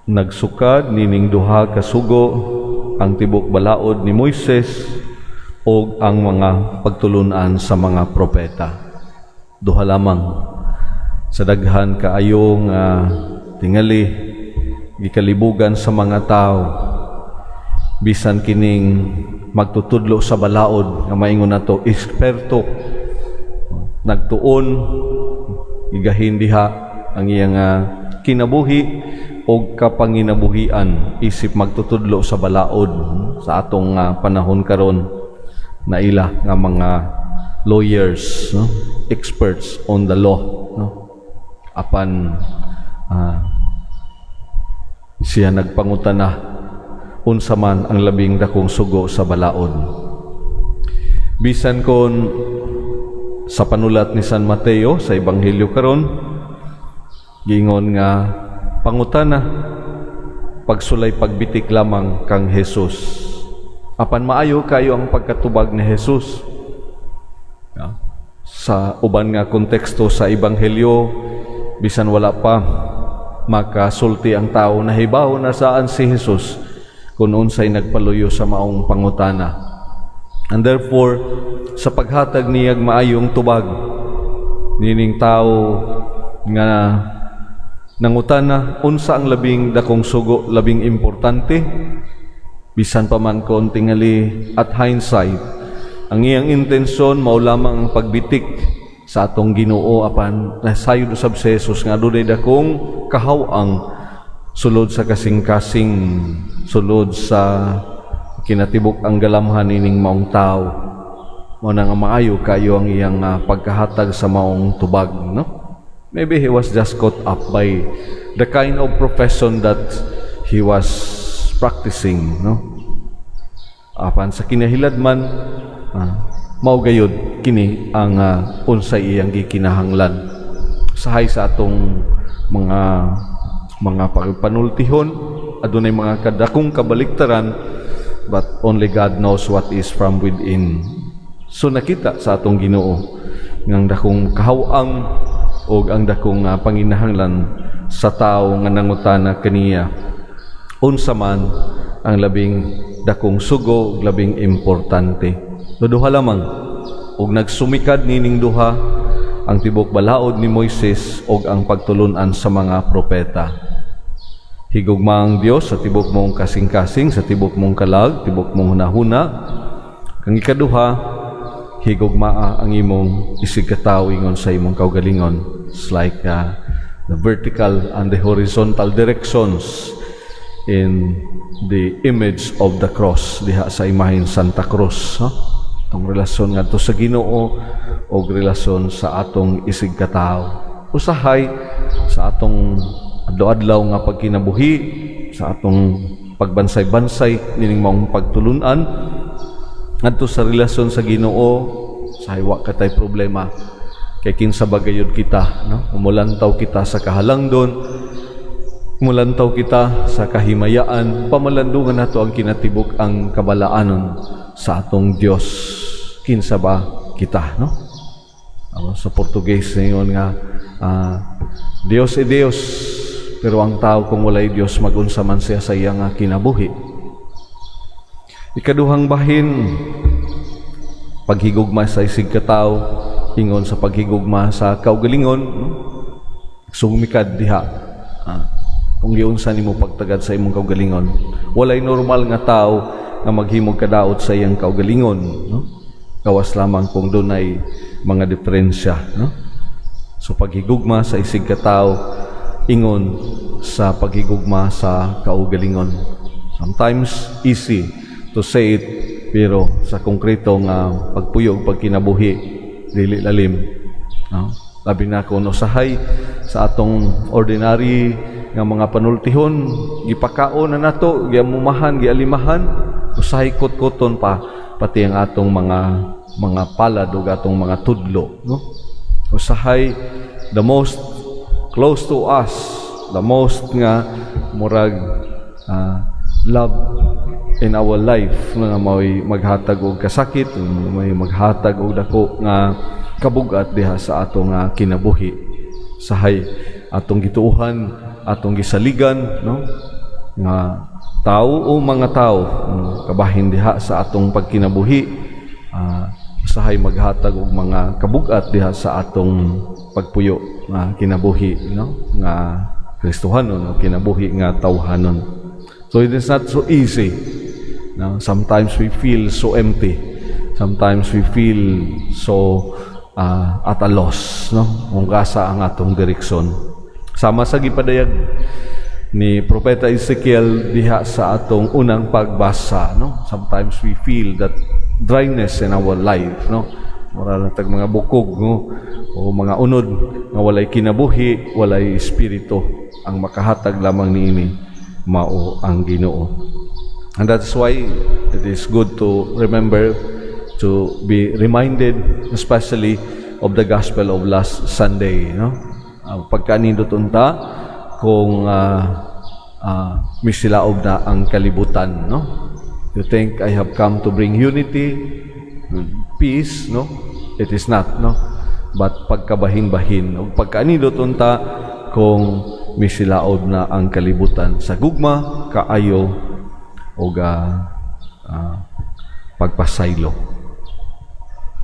nagsukad nining duha ka sugo, ang tibok balaod ni Moises o ang mga pagtulunan sa mga propeta. Duha lamang sa daghan kaayong tingali gikalibugan sa mga tao, bisan kining magtutudlo sa balaod nga maingon nato eksperto, nagtuon igahin diha ang iyang kinabuhi o kapanginabuhian isip magtutudlo sa balaod sa atong panahon karon na ila nga mga lawyers, no? Experts on the law, no? Apan siya nagpangutana unsa man ang labing dakong sugo sa balaod. Bisan kon sa panulat ni San Mateo sa Ebanghelyo karon giingon nga pangutana pagsulay pagbitik lamang kang Jesus. Apan maayo kayo ang pagkatubag ni Jesus. Sa uban nga konteksto sa Ebanghelyo, bisan wala pa makasulti ang tao, nahibaw na saan si Jesus kung unsay nagpaluyo sa maong pangutana. And therefore, sa paghatag niyag maayong tubag nining tao nga nangutana unsa ang labing dakong sugo, labing importante, bisan pa man kon tingali at hindsight, ang iyang intensyon mao lamang ang pagbitik sa atong Ginoo apan nasayod usab si Jesus nga dunay dakong kahaw-ang sulod sa kasing-kasing, sulod sa kinatibok ang galamhan nining maong tao. Mao na nga maayo kayo ang iyang pagkahatag sa maong tubag, no? Maybe he was just caught up by the kind of profession that he was practicing, no? Apan sa kinahilad man, mao gayud kini ang unsay iyang gikinahanglan. Sahay sa atong mga pagpanultihon, adunay mga kadakong kabaliktaran, but only God knows what is from within. So nakita sa atong Ginoo ngang dakong kahaw-ang o ang dakong panginahanglan sa tao nga nangutana kaniya unsa man ang labing dakong sugo, labing importante. Duha lamang og nagsumikad nining duha, ang tibok balaod ni Moises og ang pagtulunan sa mga propeta. Higugma ang Dios sa tibok mong kasing-kasing, sa tibok mong kalag, tibok mong hunahuna. Kang ikaduha, higugmaa ang imong isigkataw ingon sa imong kaugalingon. It's like the vertical and the horizontal directions in the image of the cross diha sa imahen Santa Cruz, no? Itong relasyon nga to sa Ginoo o relasyon sa atong isigkataw. Usahay sa atong adlaw-adlaw nga pagkinabuhi, sa atong pagbansay-bansay nining maong pagtulunan ngadto sa relasyon sa Ginoo, sa wa katay problema. Kay kinsa bagayod kita, no? Umulantaw kita sa kahalangdon, umulantaw kita sa kahimayaan, pamalandungan nato ang kinatibok ang kabalaanon sa atong Dios. Kinsa ba kita, no? Sa Portuguese ngayon nga Dios e Dios, pero ang tao kung walay Dios magunsa man siya sa iyang kinabuhi. Ikaduhang bahin, paghigugma sa isigkataw ingon sa paghigugma sa kaugalingon, no? Sumikad diha kung giunsa nimo pagtagad sa imong kaugalingon. Walay normal nga tao nga maghimog kadaot sa iyang kaugalingon, no? Gawas lamang kung dunay mga diferensya, no? So paghigugma sa isigkataw ingon sa paghigugma sa kaugalingon. Sometimes easy to say it, pero sa konkreto nga pagpuyog pagkinabuhi dili lalim, no? Labi na kung usahay sa atong ordinary nga mga panultihon, gipakaon na nato, giamumahan, gialimahan, usahay kot-koton pa pati ang atong mga palad o atong mga tudlo, no? Usahay the most close to us, the most nga murag love in our life nga may maghatag og kasakit, may maghatag og dako nga kabugat diha sa atong kinabuhi. Sahay atong gituohan atong gisaligan, no? Nga tao o mga tao kabahin diha sa atong pagkinabuhi, usahay maghatag og mga kabugat diha sa atong pagpuyo nga kinabuhi, no? Nga Kristohanon o kinabuhi nga tawhanon. So it is not so easy. No? Sometimes we feel so empty. Sometimes we feel so at a loss, no? Kung gasa ang atong direksyon. Sama sa gipadayag ni Propeta Ezekiel diha sa atong unang pagbasa, no? Sometimes we feel that dryness in our life, no? Mura na tag mga bukog, no? O mga unod nga walay kinabuhi, walay espiritu. Ang makahatag lamang niini mao ang Ginoo. And that's why it is good to remember, to be reminded especially of the gospel of last Sunday, no? Pagkanindot unta kung misilaob na ang kalibutan, no? You think I have come to bring unity, peace, no? It is not, no? But pagkabahin-bahin o pagkanindot unta kung misilaob na ang kalibutan sa gugma, kaayo o pagpasaylo.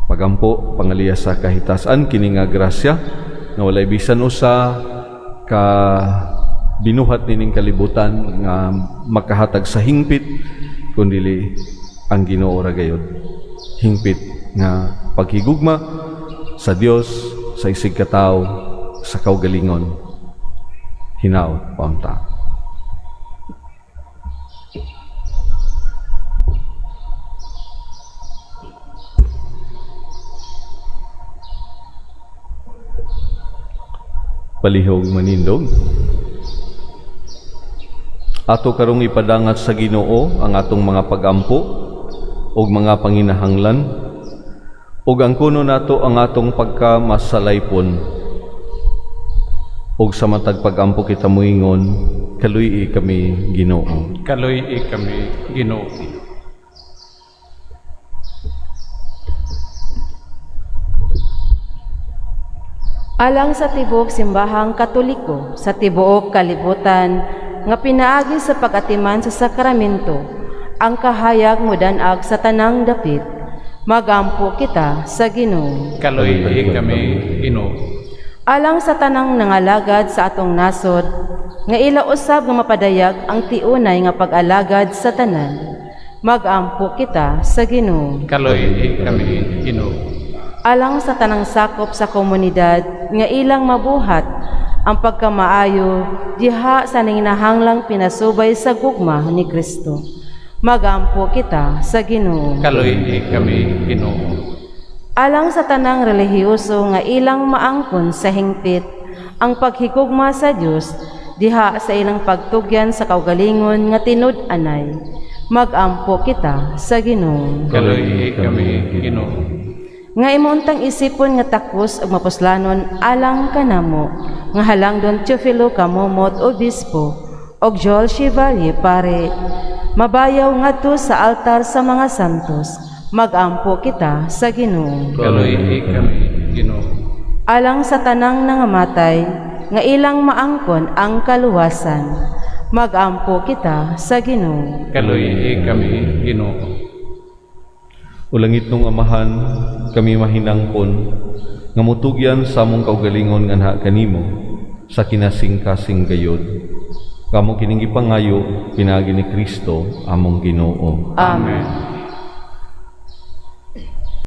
Pagampo pangaliya sa kahitasan kini nga grasya nga walay bisan usa ka binuhat nining kalibutan nga makahatag sa hingpit kundi ang Ginoo ra gayud. Hingpit nga paghigugma sa Dios, sa isig ka tawo, sa kaugalingon. Hinaot paunta. Palihog manindog. Ato karong ipadangat sa Ginoo ang atong mga pagampo ug mga panginahanglan ug ang kuno nato ang atong pagkamasalaypon ug sa matag pagampo kita moingon kaluy kami Ginoo. Kaluy kami Ginoo. Alang sa tibok simbahang Katoliko sa tibuok kalibutan nga pinaagi sa pag-atiman sa sakramento ang kahayag modanag sa tanang dapit, magampo kita sa Ginoo. Kaluy kami Ginoo. Alang sa tanang nangalagad sa atong nasod nga ila usab nga mapadayag ang tiunay nga pag-alagad sa tanan, magampo kita sa Ginoo. Kaluy kami Ginoo. Alang sa tanang sakop sa komunidad nga ilang mabuhat ang pagkamaayo diha sa nanginahanglang pinasubay sa gugma ni Kristo, magampo kita sa Ginoo. Kaluy kami Ginoo. Alang sa tanang relihiyoso nga ilang maangkon sa hingpit ang paghigugma sa Dios diha sa ilang pagtugyan sa kaugalingon nga tinud-anay, magampo kita sa Ginoo. Kaluy kami Ginoo. Nga imuntang isipon nga takos ug mapuslanon alang kanamo nga halangdon Teofilo Kamomot Obispo og Joel Chevalier pare, mabayaw ngadto sa altar sa mga santos, magampo kita sa Ginoo. Kaluy kami Ginoo. Alang sa tanang nangamatay nga ilang maangkon ang kaluwasan, magampo kita sa Ginoo. Kaluy kami Ginoo. Ulangit nung Amahan, kami mahinangkon nga mutugyan sa among kaugalingon nga anha kanimo sa kinasing-kasing gayod. Kamo kining ipangayo pinaagi ni Kristo among Ginoo. Amen.